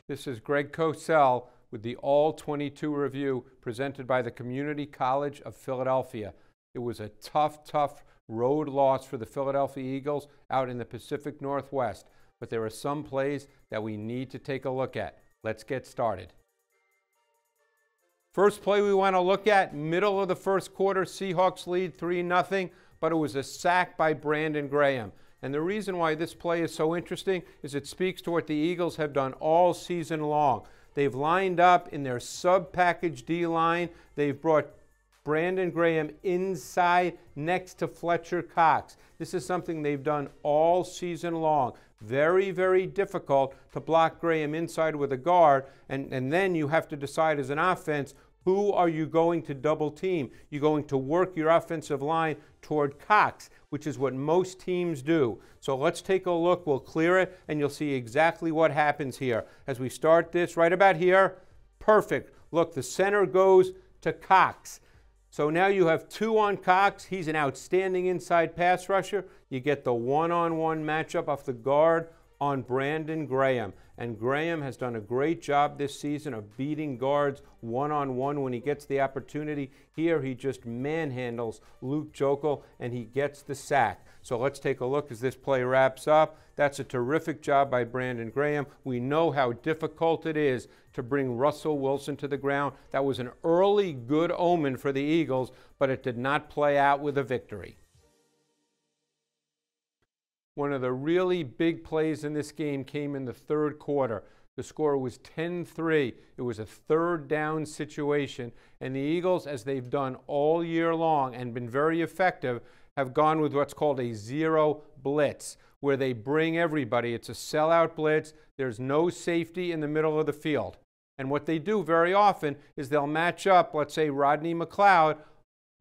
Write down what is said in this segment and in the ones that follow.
This is Greg Cosell with the All-22 review presented by the Community College of Philadelphia. It was a tough road loss for the Philadelphia Eagles out in the Pacific Northwest, but there are some plays that we need to take a look at. Let's get started. First play we want to look at, middle of the first quarter, Seahawks lead 3-0, but it was a sack by Brandon Graham. And the reason why this play is so interesting is it speaks to what the Eagles have done all season long. They've lined up in their sub-package D-line. They've brought Brandon Graham inside next to Fletcher Cox. This is something they've done all season long. Very difficult to block Graham inside with a guard, and then you have to decide as an offense, who are you going to double team? You're going to work your offensive line toward Cox, which is what most teams do. So let's take a look. We'll clear it, and you'll see exactly what happens here. As we start this right about here, perfect. Look, the center goes to Cox. So now you have two on Cox. He's an outstanding inside pass rusher. You get the one-on-one matchup off the guard on Brandon Graham. And Graham has done a great job this season of beating guards one-on-one when he gets the opportunity. Here he just manhandles Luke Jokel and he gets the sack. So let's take a look as this play wraps up. That's a terrific job by Brandon Graham. We know how difficult it is to bring Russell Wilson to the ground. That was an early good omen for the Eagles, but it did not play out with a victory. One of the really big plays in this game came in the third quarter. The score was 10-3. It was a third down situation. And the Eagles, as they've done all year long and been very effective, have gone with what's called a zero blitz, where they bring everybody. It's a sellout blitz. There's no safety in the middle of the field. And what they do very often is they'll match up, let's say, Rodney McLeod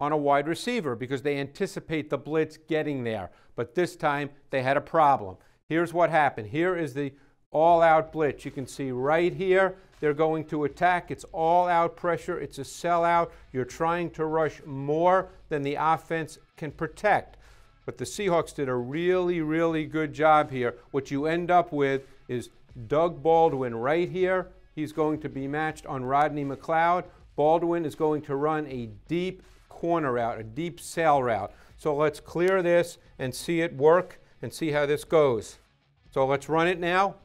on a wide receiver because they anticipate the blitz getting there. But this time they had a problem. Here's what happened. Here is the all-out blitz. You can see right here they're going to attack. It's all-out pressure. It's a sellout. You're trying to rush more than the offense can protect. But the Seahawks did a really good job here. What you end up with is Doug Baldwin right here. He's going to be matched on Rodney McLeod. Baldwin is going to run a deep corner route, a deep sail route. So let's clear this and see it work and see how this goes. So let's run it now.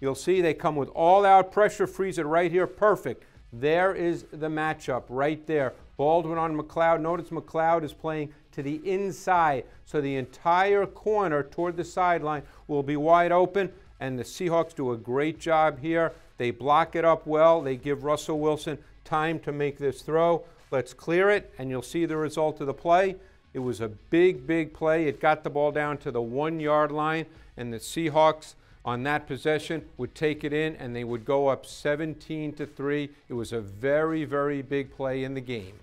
You'll see they come with all-out pressure, freeze it right here, perfect. There is the matchup right there. Baldwin on McLeod. Notice McLeod is playing to the inside, so the entire corner toward the sideline will be wide open, and the Seahawks do a great job here. They block it up well. They give Russell Wilson time to make this throw. Let's clear it, and you'll see the result of the play. It was a big play. It got the ball down to the 1-yard line, and the Seahawks on that possession would take it in, and they would go up 17-3. It was a very big play in the game.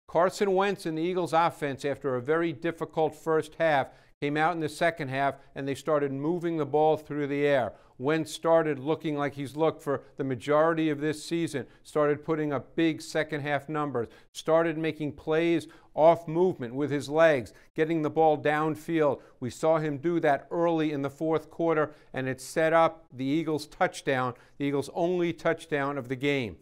Carson Wentz and the Eagles offense, after a very difficult first half, came out in the second half and they started moving the ball through the air. Wentz started looking like he's looked for the majority of this season, started putting up big second half numbers, started making plays off movement with his legs, getting the ball downfield. We saw him do that early in the fourth quarter, and it set up the Eagles' touchdown, the Eagles' only touchdown of the game.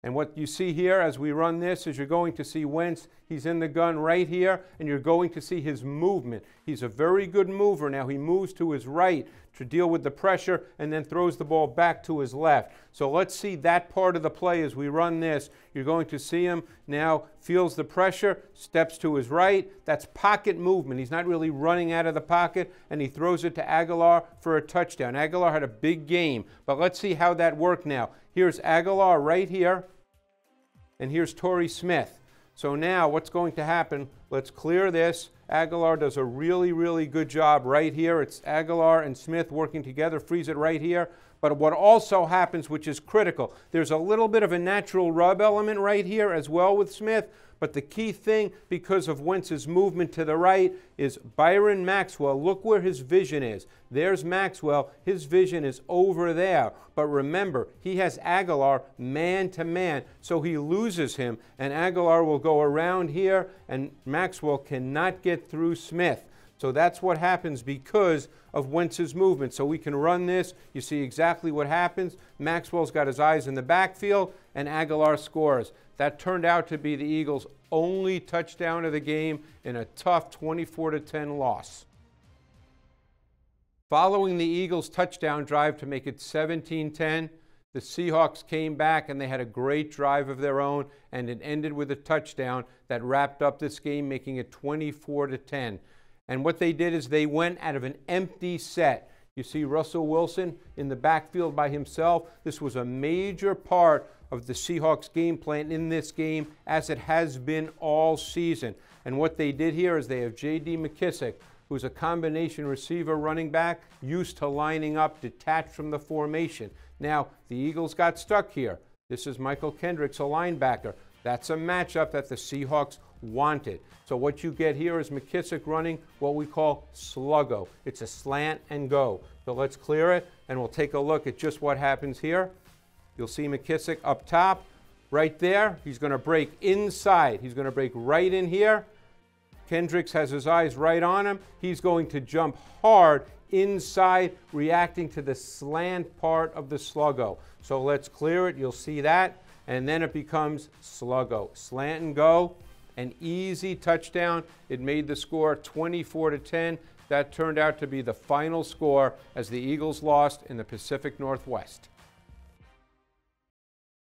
And what you see here as we run this is you're going to see Wentz. He's in the gun right here, and you're going to see his movement. He's a very good mover. Now he moves to his right to deal with the pressure and then throws the ball back to his left. So let's see that part of the play as we run this. You're going to see him now feels the pressure, steps to his right. That's pocket movement. He's not really running out of the pocket, and he throws it to Aguilar for a touchdown. Aguilar had a big game, but let's see how that worked now. Here's Aguilar right here, and here's Torrey Smith. So now what's going to happen, let's clear this. Aguilar does a really good job right here. It's Aguilar and Smith working together, freeze it right here. But what also happens, which is critical, there's a little bit of a natural rub element right here as well with Smith. But the key thing, because of Wentz's movement to the right, is Byron Maxwell. Look where his vision is. There's Maxwell. His vision is over there. But remember, he has Aguilar man to man, so he loses him. And Aguilar will go around here, and Maxwell cannot get through Smith. So that's what happens because of Wentz's movement. So we can run this. You see exactly what happens. Maxwell's got his eyes in the backfield, and Aguilar scores. That turned out to be the Eagles' only touchdown of the game in a tough 24-10 loss. Following the Eagles' touchdown drive to make it 17-10, the Seahawks came back and they had a great drive of their own, and it ended with a touchdown that wrapped up this game, making it 24-10. And what they did is they went out of an empty set. You see Russell Wilson in the backfield by himself. This was a major part of the Seahawks game plan in this game, as it has been all season. And what they did here is they have J.D. McKissick, who's a combination receiver running back, used to lining up detached from the formation. Now, the Eagles got stuck here. This is Michael Kendricks, a linebacker. That's a matchup that the Seahawks wanted. So what you get here is McKissick running what we call sluggo. It's a slant and go. So let's clear it, and we'll take a look at just what happens here. You'll see McKissick up top, right there. He's going to break inside. He's going to break right in here. Kendricks has his eyes right on him. He's going to jump hard inside, reacting to the slant part of the sluggo. So let's clear it. You'll see that. And then it becomes sluggo. Slant and go. An easy touchdown. It made the score 24-10. That turned out to be the final score as the Eagles lost in the Pacific Northwest.